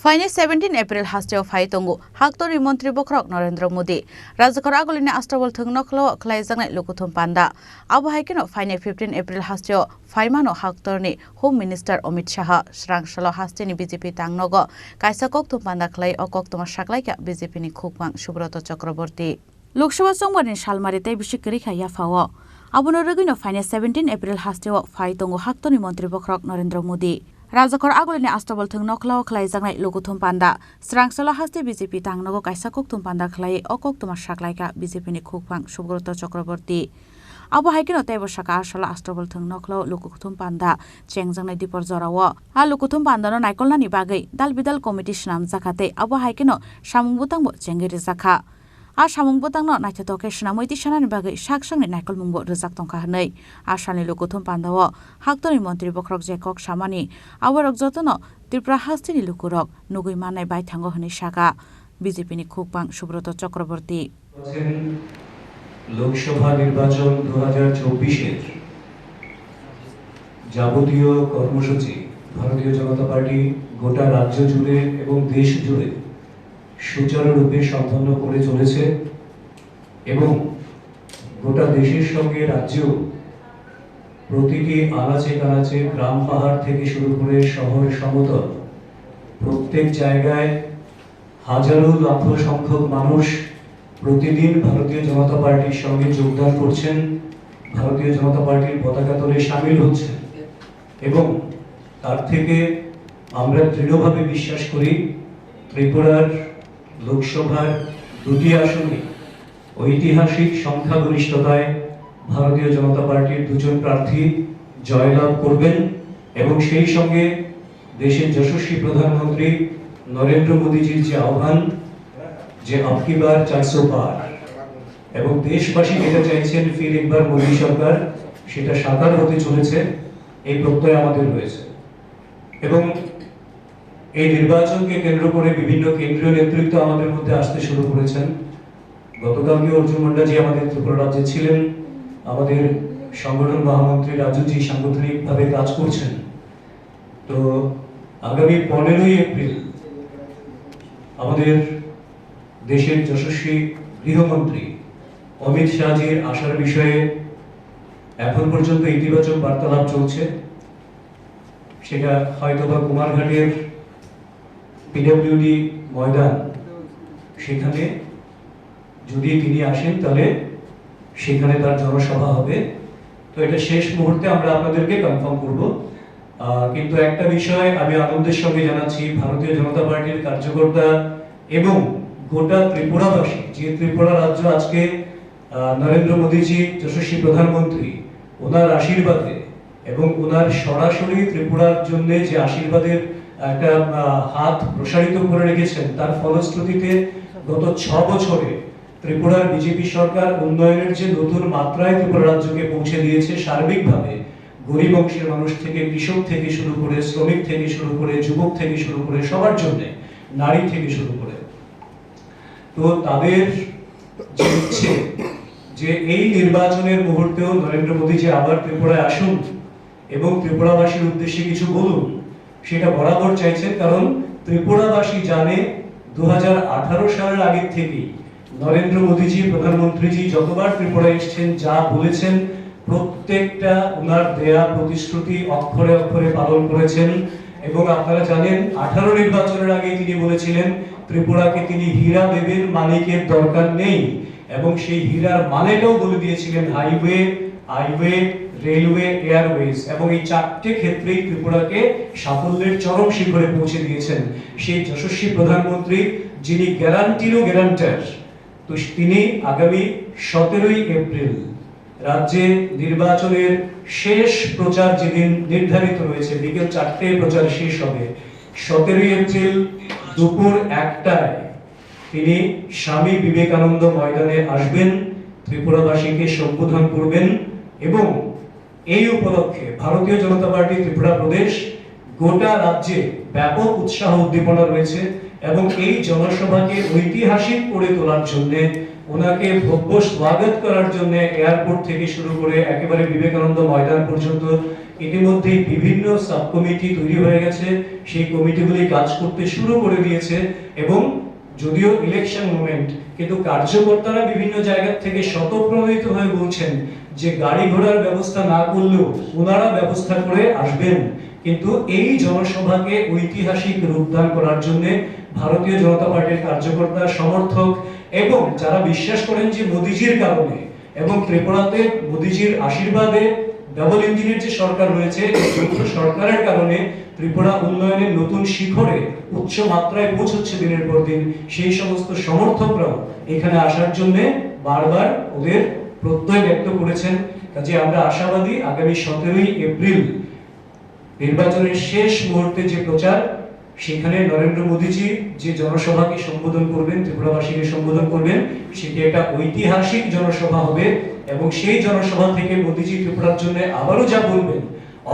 फाइने 17 April हास्टेव फाइतंगु हाक्तोरी मंत्री बखरक नरेंद्र मोदी राजखर आगोलिनि आस्ट्रबल थंनखलो खलायजांनाय लुकुथुम पान्दा आबो हाइकेनो फाइने 15 एप्रिल हास्टेव फाइमानो हाक्तोरनि होम मिनिस्टर अमित शाह स्रांसलो हास्टेनि बीजेपी तांनगो कायसा कक्तुम पान्दा खलाय अकक्तमा साकलायका बीजेपीनि खुकबां सुब्रत चक्रवर्ती लोकसभा समबारनि सालमारिते बिसिकरि खाया फावो आबोनो रगिनो फाइने 17 एप्रिल हास्टेव फाइतंगु हाक्तोरनि मंत्री बखरक नरेंद्र मोदी राजखर आगोलिनि आस्ट्रबल थंनखलो खलायजांनाय लुकुथुम पान्दा स्रांसलो हास्ते बीजेपी तांनगो कायसा कक्तुम पान्दा खलाय अकक्तमा साकलायका बीजेपीनि खुकबां सुब्रत चक्रवर्ती आबो हाइकेनो तेबो साका आसला आस्ट्रबल थंनखलो लुकुथुम पान्दा चेंजांनाय दिपर जरावो आ लुकुथुम पान्दानो नायकलनानि बागै दालबिदाल कमिटि स्नाम जाखाते आबो हाइकेनो सामुंबुतांबो चेंगेरि जाखा आ सामुंबुतांनो नायथाथके स्नामैति सानानि बागै साकसांनि नायकल मुंबो रोजाक तंखा हनै आसानि लुकुथुम पान्दाओ हाक्तोरनि मंत्री बखरक जेकक सामानि आबरक जतनो त्रिपुरा हास्तिनि लुकुरक नुगै मानाय बायथांगो हनै साका बीजेपीनि खुकबां सुब्रत चक्रवर्ती लोकसभा निर्वाचन 2024 এর যাবতীয় কর্মসূচি ভারতীয় জনতা পার্টি গোটা রাজ্য জুড়ে এবং দেশ জুড়ে সুচারুরূপে সম্পন্ন করে চলেছে এবং গোটা দেশের সঙ্গে রাজ্য প্রতিটি আনাচে কানাচে গ্রাম পাহাড় থেকে শুরু করে শহর সমতল প্রত্যেক জায়গায় হাজারো লাখ সংখ্যক মানুষ প্রতিদিন ভারতীয় জনতা পার্টির সঙ্গে যোগদান করছেন, ভারতীয় জনতা পার্টির পতাকা তলে শামিল হচ্ছেন এবং তার থেকে আমরা দৃঢ়ভাবে বিশ্বাস করি ত্রিপুরার লোকসভার দুটি আসনে ঐতিহাসিক সংখ্যাগরিষ্ঠতায় ভারতীয় জনতা পার্টির দুজন প্রার্থী জয়লাভ করবেন এবং সেই সঙ্গে দেশের যশস্বী প্রধানমন্ত্রী নরেন্দ্র মোদীজির যে আহ্বান যে আবকি বার 400 পার এবং দেশবাসী যেটা চাইছেন ফির একবার মোদী সরকার সেটা সাকার হতে চলেছে এই প্রত্যয় আমাদের রয়েছে এবং এই নির্বাচনকে কেন্দ্র করে বিভিন্ন কেন্দ্রীয় নেতৃত্ব আমাদের মধ্যে আসতে শুরু করেছেন। গতকালকে অর্জুন মুন্ডাজি আমাদের ত্রিপুরা রাজ্যে ছিলেন, আমাদের সংগঠন মহামন্ত্রী রাজুজি সাংগঠনিকভাবে কাজ করছেন। তো আগামী 15 এপ্রিল আমাদের দেশের যশস্বী গৃহমন্ত্রী অমিত শাহজির আসার বিষয়ে এখন পর্যন্ত ইতিবাচক বার্তালাপ চলছে। সেটা হয়তোবা কুমারঘাটের পিডব্লিউডি ময়দান, সেখানে যদি তিনি আসেন তাহলে সেখানে তার জনসভা হবে। তো এটা শেষ মুহূর্তে আমরা আপনাদেরকে কনফার্ম করব। কিন্তু একটা বিষয় আমি আনন্দের সঙ্গে জানাচ্ছি, ভারতীয় জনতা পার্টির কার্যকর্তা এবং গোটা ত্রিপুরাবাসী, যে ত্রিপুরা রাজ্য আজকে নরেন্দ্র মোদীজি যশস্বী প্রধানমন্ত্রী ওনার আশীর্বাদে এবং ওনার সরাসরি ত্রিপুরার জন্য যে আশীর্বাদের একটা হাত প্রসারিত করে রেখেছেন, তার ফলশ্রুতিতে গত 6 বছরে ত্রিপুরার বিজেপি সরকার উন্নয়নের যে নতুন মাত্রায় ত্রিপুরা রাজ্যকে পৌঁছে দিয়েছে সার্বিকভাবে, গরিব অংশের মানুষ থেকে কৃষক থেকে শুরু করে শ্রমিক থেকে শুরু করে যুবক থেকে শুরু করে সবার জন্য, নারী থেকে শুরু করে। তো তাদের যে ইচ্ছে যে এই নির্বাচনের মুহূর্তেও নরেন্দ্র মোদীজি আবার ত্রিপুরায় আসুন এবং ত্রিপুরাবাসীর উদ্দেশ্যে কিছু বলুন, সেটা বরাবর চাইছেন। কারণ ত্রিপুরাবাসী জানে 2018 সালের আগের থেকেই নরেন্দ্র মোদীজি প্রধানমন্ত্রীজি যতবার ত্রিপুরায় এসেছেন যা বলেছেন প্রত্যেকটা ওনার দেয়া প্রতিশ্রুতি অক্ষরে অক্ষরে পালন করেছেন। এবং আপনারা জানেন 18 নির্বাচনের আগে তিনি বলেছিলেন ত্রিপুরাকে তিনি হীরা দেবেন, মানিকের দরকার নেই, এবং সেই হীরার মানেটাও বলে দিয়েছিলেন হাইওয়ে, রেলওয়ে, এয়ারওয়েজ, এবং এই 4টে ক্ষেত্রেই ত্রিপুরাকে সাফল্যের চরম শিখরে পৌঁছে দিয়েছেন সেই যশস্বী প্রধানমন্ত্রী, যিনি গ্যারান্টিরও গ্যারান্টার। তো তিনি আগামী 17 এপ্রিল রাজ্যে নির্বাচনের শেষ প্রচার যেদিন নির্ধারিত রয়েছে, বিকেল 4টায় প্রচার শেষ হবে, 17 এপ্রিল দুপুর 1টায় তিনি স্বামী বিবেকানন্দ ময়দানে আসবেন, ত্রিপুরাবাসীকে সম্বোধন করবেন এবং এই উপলক্ষে ভারতীয় জনতা পার্টি ত্রিপুরা প্রদেশ গোটা রাজ্যে ব্যাপক উৎসাহ উদ্দীপনা রয়েছে এবং এই জনসভাকে ঐতিহাসিক করে তোলার জন্য, ওনাকে ভব্য স্বাগত করার জন্য এয়ারপোর্ট থেকে শুরু করে একেবারে বিবেকানন্দ ময়দান পর্যন্ত ইতিমধ্যেই বিভিন্ন সাব কমিটি তৈরি হয়ে গেছে, সেই কমিটিগুলি কাজ করতে শুরু করে দিয়েছে এবং যদিও ইলেকশন মোমেন্ট, কিন্তু কার্যকর্তারা বিভিন্ন জায়গা থেকে স্বতঃপ্রণোদিত হয়ে বলছেন যে গাড়ি ঘোড়ার ব্যবস্থা না করলেও ওনারা ব্যবস্থা করে আসবেন। কিন্তু এই জনসভাকে ঐতিহাসিক রূপদান করার জন্য ভারতীয় জনতা পার্টির কার্যকর্তা, সমর্থক এবং যারা বিশ্বাস করেন যে মোদিজির কারণে এবং ত্রিপুরাতে মোদিজির আশীর্বাদে ডাবল ইঞ্জিনের যে সরকার রয়েছে, এই যৌথ সরকারের কারণে ত্রিপুরা উন্নয়নের নতুন শিখরে উচ্চ মাত্রায় পৌঁছচ্ছে দিনের পর দিন, সেই সমস্ত সমর্থকরাও এখানে আসার জন্য বারবার ওদের প্রত্যয় ব্যক্ত করেছেন। কাজে আমরা আশাবাদী আগামী 17ই এপ্রিল নির্বাচনের শেষ মুহূর্তে যে প্রচার, সেখানে নরেন্দ্র মোদীজি যে জনসভাকে সম্বোধন করবেন, ত্রিপুরাবাসীকে সম্বোধন করবেন, সেটি একটা ঐতিহাসিক জনসভা হবে এবং সেই জনসভা থেকে মোদীজি ত্রিপুরার জন্য আবারও যা বলবেন,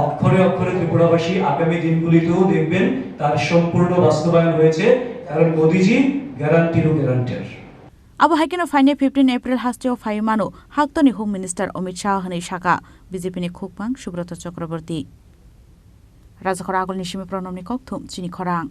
অক্ষরে অক্ষরে ত্রিপুরাবাসী আগামী দিনগুলিতেও দেখবেন তার সম্পূর্ণ বাস্তবায়ন হয়েছে, কারণ মোদীজি গ্যারান্টিরও guarantor. Abo haikeno faine 15 April hasteo faimano haktoni Home Minister Amit Shah hani shaka BJP ni khukpang Subrata Chakraborty. Rajakor agol nishime pronomni kokthum chini khorang.